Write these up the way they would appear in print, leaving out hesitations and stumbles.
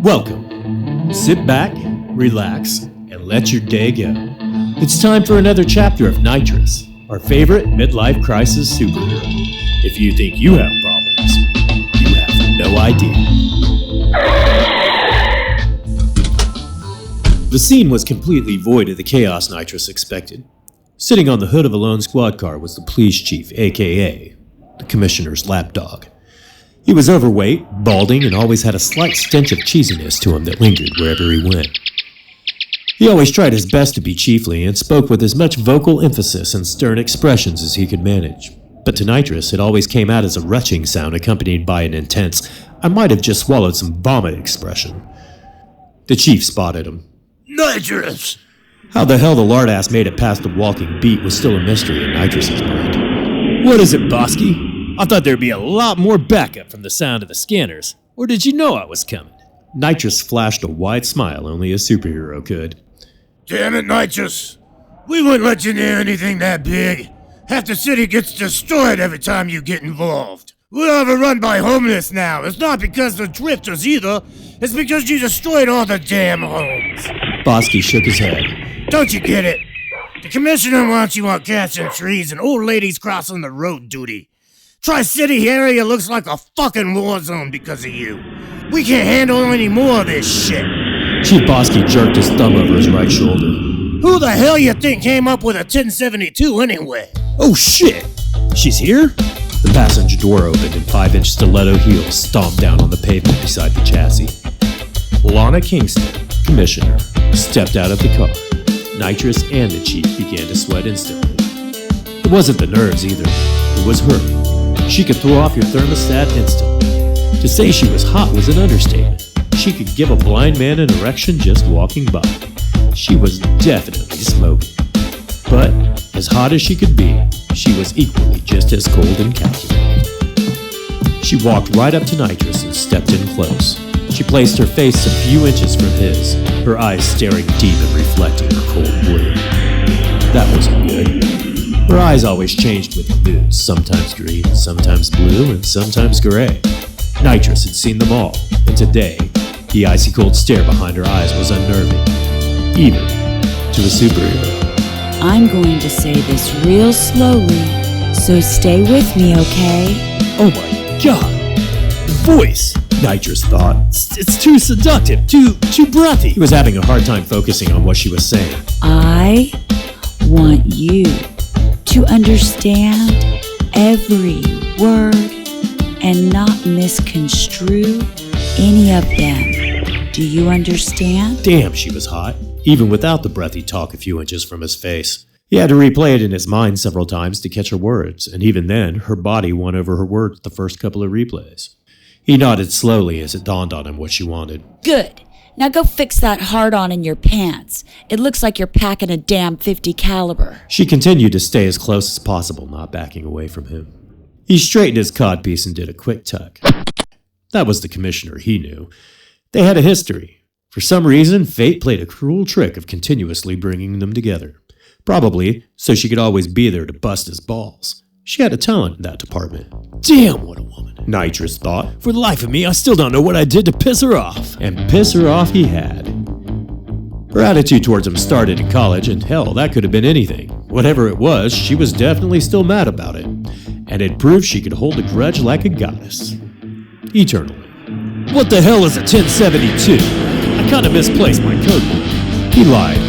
Welcome. Sit back, relax, and let your day go. It's time for another chapter of Nitrous, our favorite midlife crisis superhero. If you think you have problems, you have no idea. The scene was completely void of the chaos Nitrous expected. Sitting on the hood of a lone squad car was the police chief, a.k.a. the commissioner's lapdog. He was overweight, balding, and always had a slight stench of cheesiness to him that lingered wherever he went. He always tried his best to be chiefly and spoke with as much vocal emphasis and stern expressions as he could manage. But to Nitrous, it always came out as a retching sound accompanied by an intense, I might have just swallowed some vomit expression. The chief spotted him. Nitrous! How the hell the lard-ass made it past the walking beat was still a mystery in Nitrous's mind. What is it, Bosky? I thought there'd be a lot more backup from the sound of the scanners. Or did you know I was coming? Nitrous flashed a wide smile only a superhero could. Damn it, Nitrous. We wouldn't let you near anything that big. Half the city gets destroyed every time you get involved. We're overrun by homeless now. It's not because they're drifters either. It's because you destroyed all the damn homes. Bosky shook his head. Don't you get it? The commissioner wants you on catching trees and old ladies crossing the road duty. Tri-City area looks like a fucking war zone because of you. We can't handle any more of this shit. Chief Bosky jerked his thumb over his right shoulder. Who the hell you think came up with a 1072 anyway? Oh shit! She's here? The passenger door opened and 5-inch stiletto heels stomped down on the pavement beside the chassis. Lana Kingston, commissioner, stepped out of the car. Nitrous and the chief began to sweat instantly. It wasn't the nerves either. It was her. She could throw off your thermostat instantly. To say she was hot was an understatement. She could give a blind man an erection just walking by. She was definitely smoking. But, as hot as she could be, she was equally just as cold and calculating. She walked right up to Nitrous and stepped in close. She placed her face a few inches from his, her eyes staring deep and reflecting her cold blue. That wasn't good. Her eyes always changed with moods, sometimes green, sometimes blue, and sometimes gray. Nitrous had seen them all, and today, the icy cold stare behind her eyes was unnerving, even to a superhero. I'm going to say this real slowly, so stay with me, okay? Oh my god! The voice! Nitrous thought. It's too seductive, too breathy. He was having a hard time focusing on what she was saying. I want you to understand every word and not misconstrue any of them. Do you understand? Damn, she was hot, even without the breathy talk a few inches from his face. He had to replay it in his mind several times to catch her words, and even then, her body won over her words the first couple of replays. He nodded slowly as it dawned on him what she wanted. Good. Now go fix that hard-on in your pants. It looks like you're packing a damn .50 caliber. She continued to stay as close as possible, not backing away from him. He straightened his codpiece and did a quick tuck. That was the commissioner, he knew. They had a history. For some reason, fate played a cruel trick of continuously bringing them together. Probably so she could always be there to bust his balls. She had a talent in that department. Damn, what a woman, Nitrous thought. For the life of me, I still don't know what I did to piss her off. And piss her off he had. Her attitude towards him started in college, and hell, that could have been anything. Whatever it was, she was definitely still mad about it. And it proved she could hold a grudge like a goddess. Eternally. What the hell is a 1072? I kinda misplaced my code book. He lied.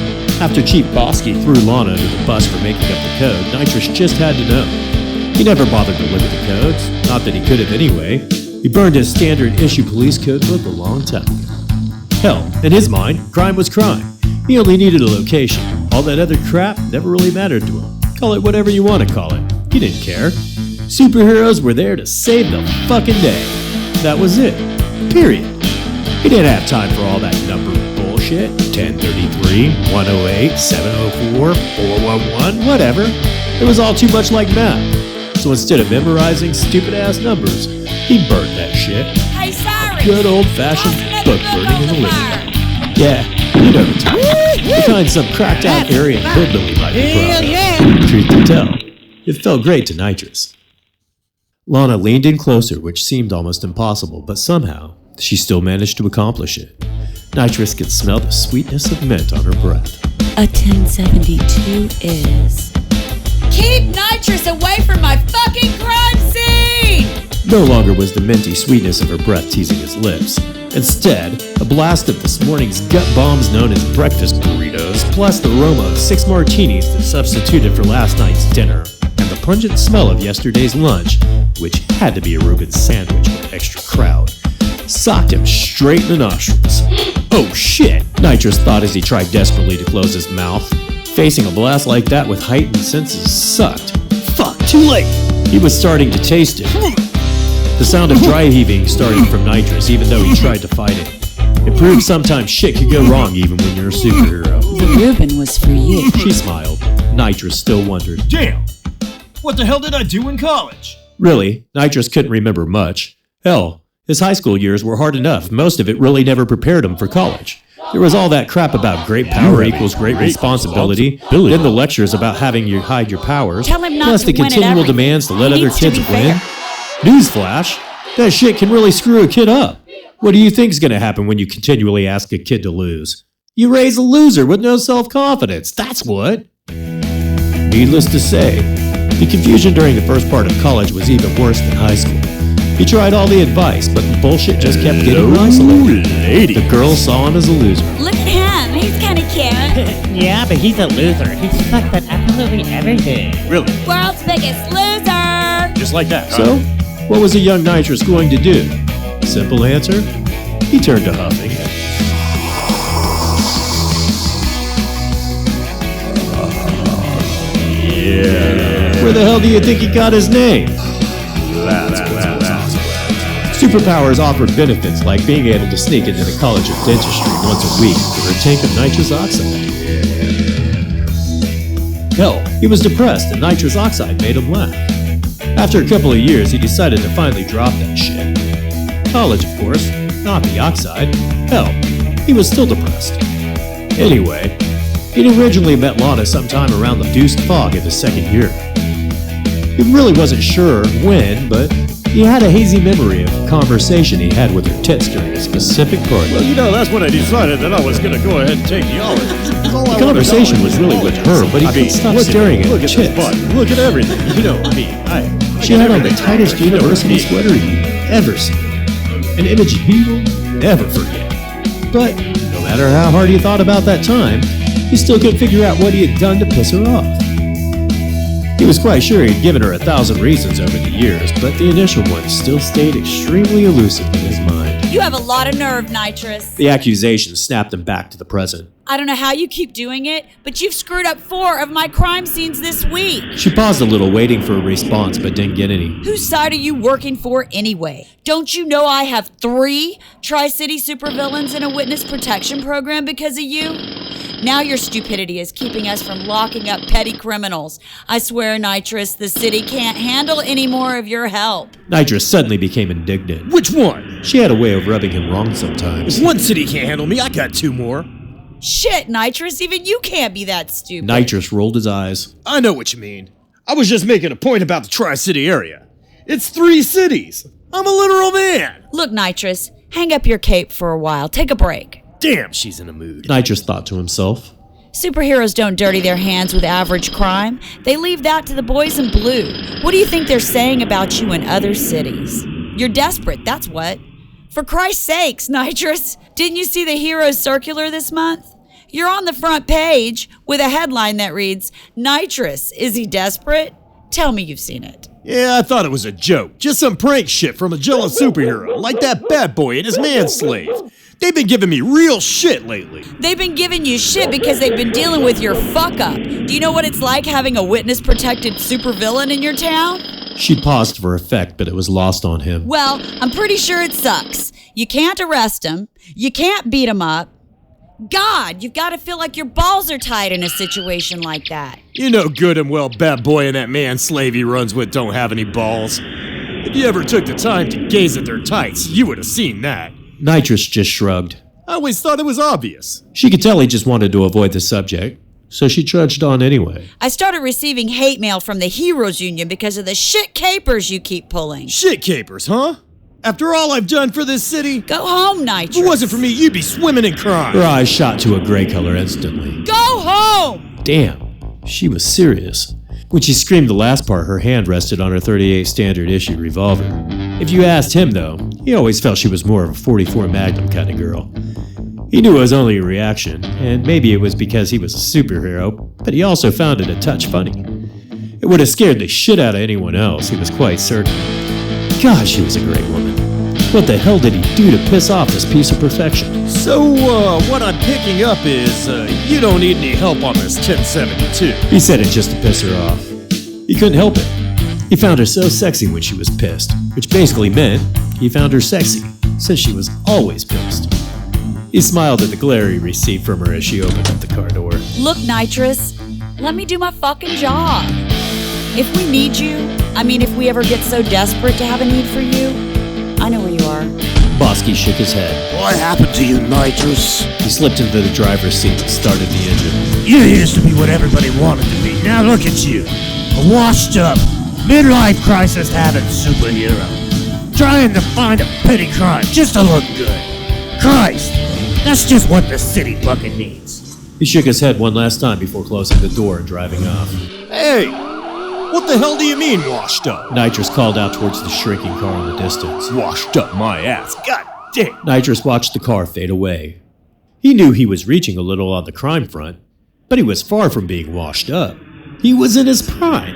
After Chief Bosky threw Lana under the bus for making up the code, Nitrous just had to know. He never bothered to look at the codes, not that he could have anyway. He burned his standard issue police code book a long time ago. Hell, in his mind, crime was crime. He only needed a location. All that other crap never really mattered to him. Call it whatever you want to call it. He didn't care. Superheroes were there to save the fucking day. That was it. Period. He didn't have time for all that number bullshit. 1033, 108, 704, 411, whatever. It was all too much like math. So instead of memorizing stupid-ass numbers, he burned that shit. Hey, sorry. Good old-fashioned book burning in the living room. Yeah, you know the type. The kind some cracked-out Aryan hillbilly might be proud of. Yeah. Truth to tell, it felt great to Nitrous. Lana leaned in closer, which seemed almost impossible, but somehow, she still managed to accomplish it. Nitrous could smell the sweetness of mint on her breath. A 1072 is... Keep Nitrous away from my fucking crime scene! No longer was the minty sweetness of her breath teasing his lips. Instead, a blast of this morning's gut bombs known as breakfast burritos, plus the aroma of 6 martinis that substituted for last night's dinner, and the pungent smell of yesterday's lunch, which had to be a Reuben sandwich with extra kraut, socked him straight in the nostrils. Oh shit, Nitrous thought as he tried desperately to close his mouth. Facing a blast like that with heightened senses sucked. Fuck, too late! He was starting to taste it. The sound of dry heaving started from Nitrous, even though he tried to fight it. It proved sometimes shit could go wrong even when you're a superhero. The Reuben was for you. She smiled. Nitrous still wondered. Damn! What the hell did I do in college? Really, Nitrous couldn't remember much. Hell, his high school years were hard enough. Most of it really never prepared him for college. There was all that crap about great power equals great responsibility, then the lectures about having you hide your powers, Tell him not plus to the win at continual everything. demands to let He other needs to kids be win. fair. Newsflash, that shit can really screw a kid up. What do you think's gonna happen when you continually ask a kid to lose? You raise a loser with no self-confidence, that's what. Needless to say, the confusion during the first part of college was even worse than high school. He tried all the advice, but the bullshit just kept getting isolated. The girls saw him as a loser. Look at him. He's kind of cute. Yeah, but he's a loser. He sucks at absolutely everything. Really? World's biggest loser. Just like that, So, what was a young Nitrous going to do? Simple answer, he turned to huffing. Yeah. Where the hell do you think he got his name? Superpowers offered benefits like being able to sneak into the College of Dentistry once a week for a tank of nitrous oxide. Hell, he was depressed and nitrous oxide made him laugh. After a couple of years, he decided to finally drop that shit. College, of course, not the oxide. Hell, he was still depressed. Anyway, he'd originally met Lana sometime around the deuced fog of his second year. He really wasn't sure when, but he had a hazy memory of a conversation he had with her tits during a specific party. Well, you know, that's when I decided that I was going to go ahead and take geology. The conversation was really with her, but he couldn't stop staring at her Look at tits. this butt. Look at everything. You know, I mean, She had on the tightest university sweater you'd ever seen. An image he will never forget. But no matter how hard he thought about that time, he still couldn't figure out what he had done to piss her off. He was quite sure he'd given her 1,000 reasons over the years, but the initial one still stayed extremely elusive in his mind. You have a lot of nerve, Nitrous. The accusation snapped him back to the present. I don't know how you keep doing it, but you've screwed up 4 of my crime scenes this week. She paused a little, waiting for a response, but didn't get any. Whose side are you working for anyway? Don't you know I have 3 Tri-City supervillains in a witness protection program because of you? Now your stupidity is keeping us from locking up petty criminals. I swear, Nitrous, the city can't handle any more of your help. Nitrous suddenly became indignant. which one? She had a way of rubbing him wrong sometimes. If one city can't handle me, I got 2 more. Shit, Nitrous, even you can't be that stupid. Nitrous rolled his eyes. I know what you mean. I was just making a point about the Tri-City area. It's 3 cities. I'm a literal man. Look, Nitrous, hang up your cape for a while. Take a break. Damn, she's in a mood. Nitrous thought to himself. Superheroes don't dirty their hands with average crime. They leave that to the boys in blue. What do you think they're saying about you in other cities? You're desperate, that's what. For Christ's sakes, Nitrous, didn't you see the Heroes Circular this month? You're on the front page with a headline that reads, Nitrous, is he desperate? Tell me you've seen it. Yeah, I thought it was a joke. Just some prank shit from a jealous superhero, like that bad boy and his manslave. They've been giving me real shit lately. They've been giving you shit because they've been dealing with your fuck-up. Do you know what it's like having a witness-protected supervillain in your town? She paused for effect, but it was lost on him. Well, I'm pretty sure it sucks. You can't arrest him. You can't beat him up. God, you've got to feel like your balls are tight in a situation like that. You know good and well bad boy and that manslave he runs with don't have any balls. If you ever took the time to gaze at their tights, you would have seen that. Nitrous just shrugged. I always thought it was obvious. She could tell he just wanted to avoid the subject, so she trudged on anyway. I started receiving hate mail from the Heroes Union because of the shit capers you keep pulling. Shit capers, huh? After all I've done for this city, Go home, Nitrous. if it wasn't for me, you'd be swimming in crime. Her eyes shot to a gray color instantly. Go home! Damn, she was serious. When she screamed the last part, her hand rested on her .38 standard issue revolver. If you asked him, though, he always felt she was more of a .44 Magnum kind of girl. He knew it was only a reaction, and maybe it was because he was a superhero, but he also found it a touch funny. It would have scared the shit out of anyone else, he was quite certain. God, she was a great woman. What the hell did he do to piss off this piece of perfection? So, what I'm picking up is, you don't need any help on this 1072. He said it just to piss her off. He couldn't help it. He found her so sexy when she was pissed, which basically meant he found her sexy, since she was always pissed. He smiled at the glare he received from her as she opened up the car door. Look, Nitrous, let me do my fucking job. If we need you, if we ever get so desperate to have a need for you, I know where you are. Bosky shook his head. What happened to you, Nitrous? He slipped into the driver's seat and started the engine. You used to be what everybody wanted to be. Now look at you. A washed up, midlife crisis having superhero. Trying to find a petty crime just to look good. Christ, that's just what the city fucking needs. He shook his head one last time before closing the door and driving off. Hey! What the hell do you mean, washed up? Nitrous called out towards the shrinking car in the distance. Washed up my ass. God damn! Nitrous watched the car fade away. He knew he was reaching a little on the crime front, but he was far from being washed up. He was in his prime.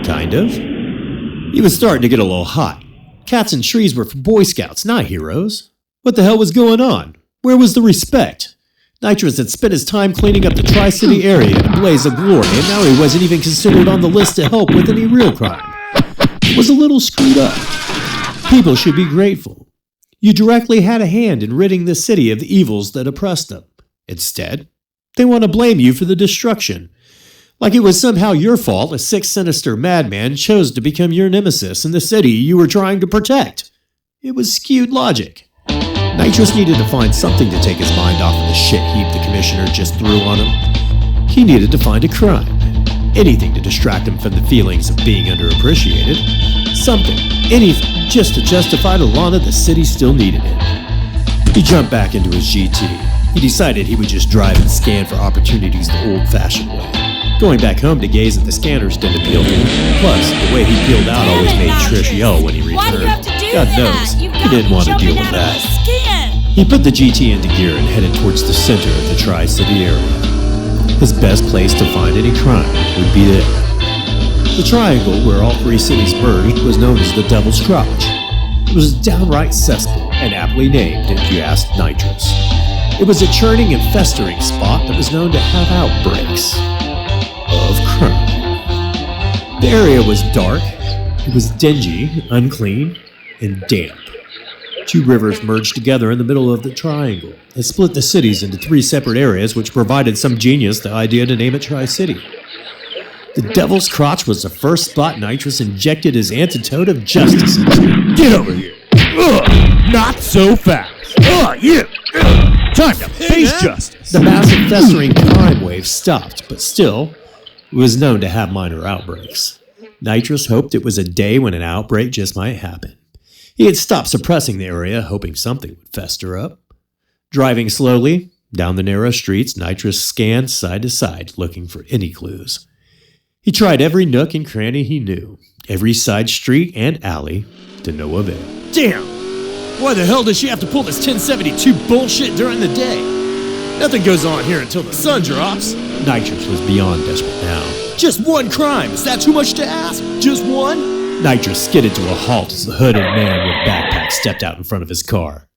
Kind of. He was starting to get a little hot. Cats and trees were for Boy Scouts, not heroes. What the hell was going on? Where was the respect? Nitrous had spent his time cleaning up the Tri-City area in a blaze of glory, and now he wasn't even considered on the list to help with any real crime. It was a little screwed up. People should be grateful. You directly had a hand in ridding the city of the evils that oppressed them. Instead, they want to blame you for the destruction. Like it was somehow your fault a sick, sinister madman chose to become your nemesis in the city you were trying to protect. It was skewed logic. Nitrous needed to find something to take his mind off of the shit heap the commissioner just threw on him. He needed to find a crime. Anything to distract him from the feelings of being underappreciated. Something, anything, just to justify to Lana the city still needed him. He jumped back into his GT. He decided he would just drive and scan for opportunities the old-fashioned way. Going back home to gaze at the scanners didn't appeal to him. Plus, the way he peeled out always made Trish yell when he returned. Why do you have to do God that? knows, You've he got didn't me want to deal jumping with out of that. my skin. He put the GT into gear and headed towards the center of the Tri-City area. His best place to find any crime would be there. The triangle where all three cities merged was known as the Devil's Crotch. It was a downright cesspool and aptly named if you asked Nitrous. It was a churning and festering spot that was known to have outbreaks of crime. The area was dark, it was dingy, unclean, and damp. Two rivers merged together in the middle of the triangle and split the cities into three separate areas, which provided some genius the idea to name it Tri-City. The Devil's Crotch was the first spot Nitrous injected his antidote of justice into. Get over here. Not so fast. You. Time to face justice. The massive festering crime wave stopped, but still, it was known to have minor outbreaks. Nitrous hoped it was a day when an outbreak just might happen. He had stopped suppressing the area, hoping something would fester up. Driving slowly down the narrow streets, Nitrous scanned side to side, looking for any clues. He tried every nook and cranny he knew, every side street and alley, to no avail. Damn! Why the hell does she have to pull this 1072 bullshit during the day? Nothing goes on here until the sun drops. Nitrous was beyond desperate now. Just one crime, is that too much to ask? Just one? Nitrous skidded to a halt as the hooded man with backpack stepped out in front of his car.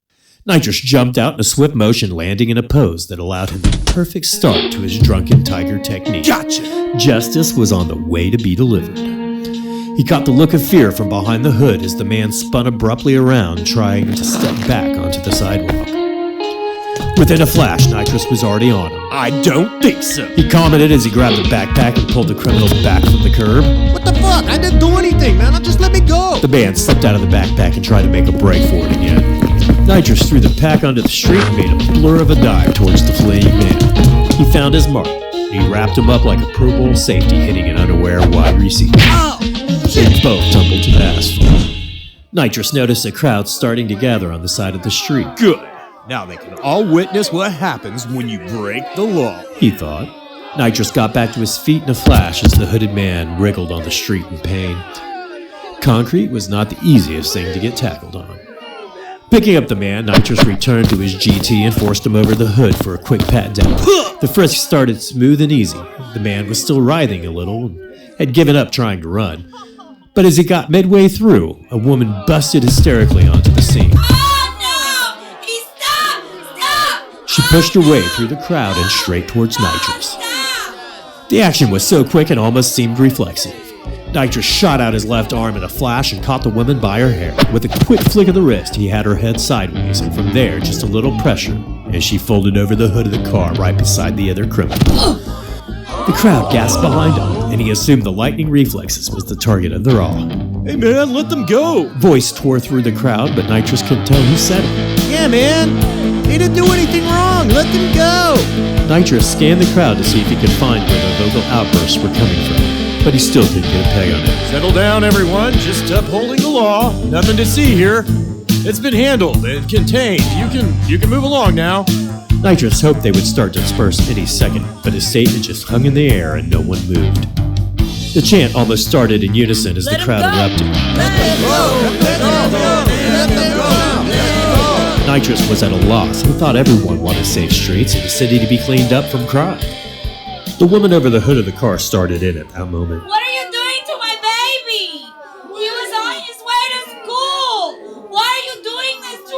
Nitrous jumped out in a swift motion, landing in a pose that allowed him the perfect start to his drunken tiger technique. Gotcha! Justice was on the way to be delivered. He caught the look of fear from behind the hood as the man spun abruptly around, trying to step back onto the sidewalk. Within a flash, Nitrous was already on him. I don't think so. He commented as he grabbed the backpack and pulled the criminal back from the curb. What the fuck? I didn't do anything, man. Just let me go. The man slipped out of the backpack and tried to make a break for it again. Nitrous threw the pack onto the street and made a blur of a dive towards the fleeing man. He found his mark. He wrapped him up like a Pro Bowl safety hitting an unaware wide receiver. Ow! They both tumbled to the asphalt. Nitrous noticed a crowd starting to gather on the side of the street. Good. Now they can all witness what happens when you break the law, he thought. Nitrous got back to his feet in a flash as the hooded man wriggled on the street in pain. Concrete was not the easiest thing to get tackled on. Picking up the man, Nitrous returned to his GT and forced him over the hood for a quick pat down. The frisk started smooth and easy. The man was still writhing a little and had given up trying to run. But as he got midway through, a woman busted hysterically onto the scene. Oh no! He stop! She pushed her way through the crowd and straight towards Nitrous. The action was so quick it almost seemed reflexive. Nitrous shot out his left arm in a flash and caught the woman by her hair. With a quick flick of the wrist, he had her head sideways, and from there, just a little pressure, as she folded over the hood of the car right beside the other criminal. The crowd gasped behind him, and he assumed the lightning reflexes was the target of their awe. Hey man, let them go! Voice tore through the crowd, but Nitrous couldn't tell who said it. Yeah man, they didn't do anything wrong, let them go! Nitrous scanned the crowd to see if he could find where the vocal outbursts were coming from, but he still couldn't get a peg on it. Settle down everyone, just upholding the law. Nothing to see here. It's been handled and contained. You can move along now. Nitrous hoped they would start to disperse any second, but his statement just hung in the air and no one moved. The chant almost started in unison as the crowd erupted. Nitrous was at a loss. He thought everyone wanted safe streets and the city to be cleaned up from crime. The woman over the hood of the car started in at that moment. What are you doing to my baby? He was on his way to school. Why are you doing this to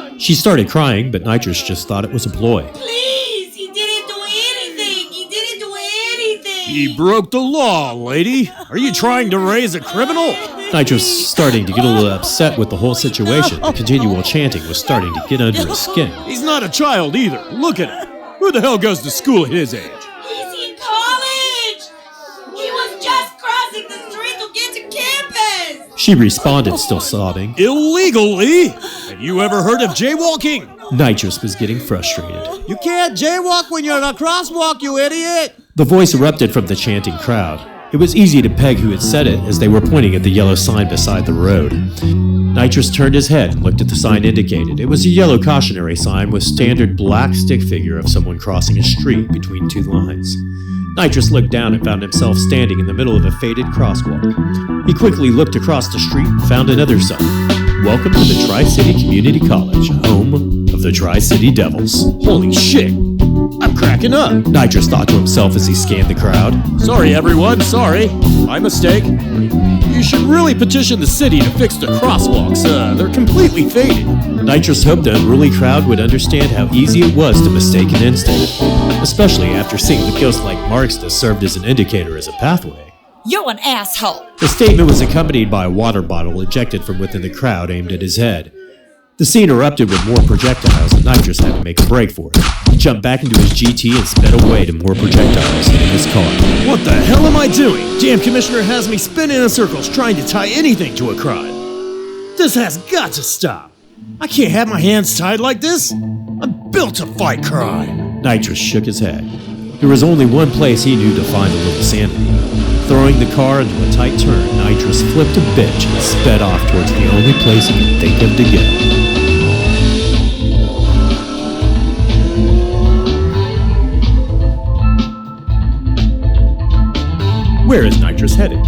him? She started crying, but Nitrous just thought it was a ploy. Please, he didn't do anything. He didn't do anything. He broke the law, lady. Are you trying to raise a criminal? Nitrous was starting to get a little upset with the whole situation. The continual chanting was starting to get under his skin. He's not a child either. Look at him. Who the hell goes to school at his age? He's in college. He was just crossing the street to get to campus. She responded, still sobbing. Illegally? Have you ever heard of jaywalking? Nitrous was getting frustrated. You can't jaywalk when you're in a crosswalk, you idiot! The voice erupted from the chanting crowd. It was easy to peg who had said it as they were pointing at the yellow sign beside the road. Nitrous turned his head and looked at the sign indicated. It was a yellow cautionary sign with standard black stick figure of someone crossing a street between two lines. Nitrous looked down and found himself standing in the middle of a faded crosswalk. He quickly looked across the street and found another sign. Welcome to the Tri-City Community College, home of the Tri-City Devils. Holy shit! I'm cracking up! Nitrous thought to himself as he scanned the crowd. Sorry everyone, sorry. My mistake. You should really petition the city to fix the crosswalks. They're completely faded. Nitrous hoped the unruly crowd would understand how easy it was to mistake an instant, especially after seeing the ghost-like marks that served as an indicator as a pathway. You're an asshole. The statement was accompanied by a water bottle ejected from within the crowd aimed at his head. The scene erupted with more projectiles, and Nitrous had to make a break for it. He jumped back into his GT and sped away to more projectiles in his car. What the hell am I doing? Damn Commissioner has me spinning in circles trying to tie anything to a crime. This has got to stop. I can't have my hands tied like this. I'm built to fight crime. Nitrous shook his head. There was only one place he knew to find a little sanity. Throwing the car into a tight turn, Nitrous flipped a bitch and sped off towards the only place he could think of to go. Where is Nitrous headed?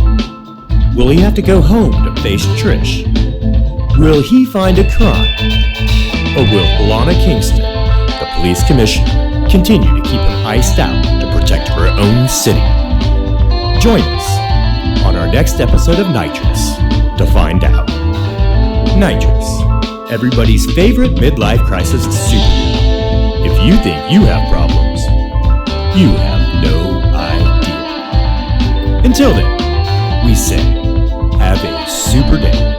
Will he have to go home to face Trish? Will he find a crime? Or will Lana Kingston, the police commissioner, continue to keep him iced out to protect her own city? Join us on our next episode of Nitrous to find out. Nitrous, everybody's favorite midlife crisis superhero. If you think you have problems, you have no idea. Until then, we say, have a super day.